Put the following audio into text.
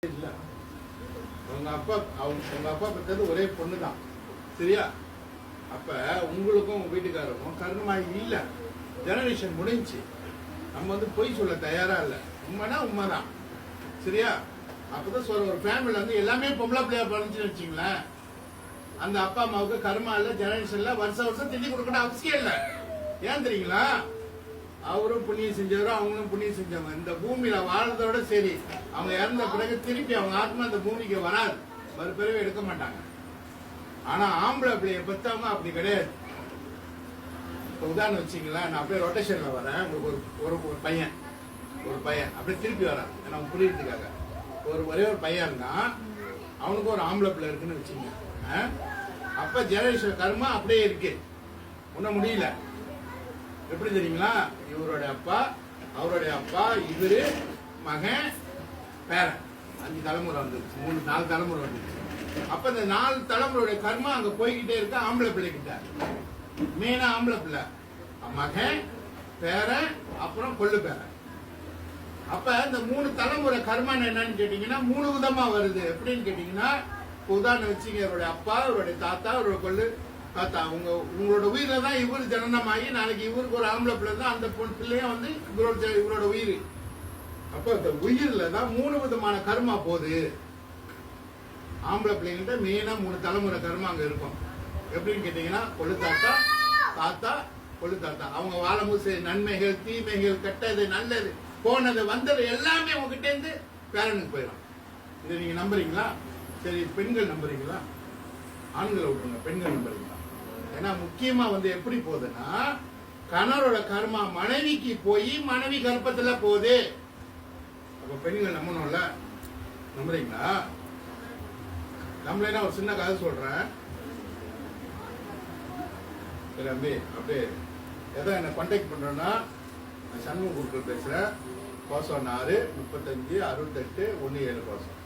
இல்ல உங்க அப்பா பெற்றது ஒரே பொண்ணு தான், சரியா? அப்ப உங்களுக்கும் உங்க வீட்டுக்காரருக்கும் கர்ணமாயி இல்ல, ஜெனரேஷன் முடிஞ்சு. நம்ம வந்து பொய் சொல்ல தயாரா இல்ல, உண்மைனா உண்மைதான், சரியா? அப்பதான் சொல்ற ஒரு ஃபேமிலில வந்து எல்லாமே பொம்பளை பிள்ளையா பிறந்துச்சுன்னு வச்சுங்களேன், அந்த அப்பா அம்மாவுக்கு கர்மா இல்ல, ஜெனரேஷன்ல வருஷம் திண்டி கொடுக்கணும் அவசியம் இல்லை. ஏன் தெரியுங்களா? அவரும் புண்ணியம் செஞ்சவரும் அவங்களும் புண்ணியம் செஞ்சவங்க. இந்த பூமியில வாழ்றதோட சரி, அவங்க இறந்த பிறகு திருப்பி அவங்க ஆத்மா அந்த பூமிக்கு வராது, மறுபிறவி எடுக்க மாட்டாங்க. ஆனா ஆம்பளை பிள்ளைய பெற்றவங்க அப்படி கிடையாது. இப்போ உதாரணம் வச்சுங்களேன், நான் அப்படியே ரொட்டேஷன்ல வரேன், உங்களுக்கு ஒரு பையன் அப்படியே திருப்பி வரான், நம்ம புரியறதுக்காக. ஒரே ஒரு பையன் இருந்தான், அவனுக்கு ஒரு ஆம்பளை பிள்ளை இருக்குன்னு வச்சுங்க. அப்ப ஜெனரேஷன் கர்மா அப்படியே இருக்கு, ஒன்றும் முடியல. எப்படி தெரியுங்களா? இவருடைய அப்பா, அவருடைய அப்பா, இவரு, மகன், பேரன், 5 தலைமுறை வந்துருச்சு, 4 தலைமுறை வந்துருச்சு. அப்ப இந்த 4 தலைமுறையுடைய கர்மா அங்க போய்கிட்டே இருக்கு. ஆம்பளை பிள்ளை கிட்ட மெயினா ஆம்பளை பிள்ளை, மகன், பேரன், அப்புறம் கொள்ளு பேரன். அப்ப இந்த 3 தலைமுறை கர்மா என்னன்னு கேட்டீங்கன்னா 3 விதமா வருது. எப்படின்னு கேட்டீங்கன்னா, உதாரணம் வச்சுங்க, இவருடைய அப்பா, இவருடைய தாத்தா, இவருடைய கொள்ளு தாத்தா, உங்களோட உயிரில தான் இவரு ஜனனமாகி நாளைக்கு இவருக்கு ஒரு ஆம்பளை பிள்ளை தான், அந்த பிள்ளையும் வந்து இவரோட உயிர். அப்ப இந்த உயிரில தான் 3 விதமான கர்மா போகுது. ஆம்பளை பிள்ளைங்கள்ட்ட மெயினா 3 தலைமுறை கர்மா அங்க இருக்கும். எப்படின்னு கேட்டீங்கன்னா, கொள்ளு தாத்தா, தாத்தா, கொள்ளு தாத்தா, அவங்க வாழும்போது நன்மைகள், தீமைகள், கெட்டது, நல்லது, போனது, வந்தது எல்லாமே உங்ககிட்ட இருந்து பேரனுக்கு போயிடும். இதை நீங்க நம்புறீங்களா? சரி, பெண்கள் நம்புறீங்களா? ஆண்களை விட்டுருங்க, பெண்கள் நம்புறீங்களா? ஏன்னா முக்கியமா வந்து எப்படி போகுதுன்னா, கணவரோட கர்மா மனைவிக்கு போய் மனைவி கர்ப்பத்துல போகுது. அப்ப பெண்கள் நம்பணும்ல, நம்புறீங்களா? நம்மளே ஒரு சின்ன கதை சொல்றேன். சரி அம்பி, அப்படியே எதோ என்ன கான்டாக்ட் பண்றேன்னா, சண்முக குருக்கள் பேசுறேன். கோசம் 4 35 68 17 கோசம்.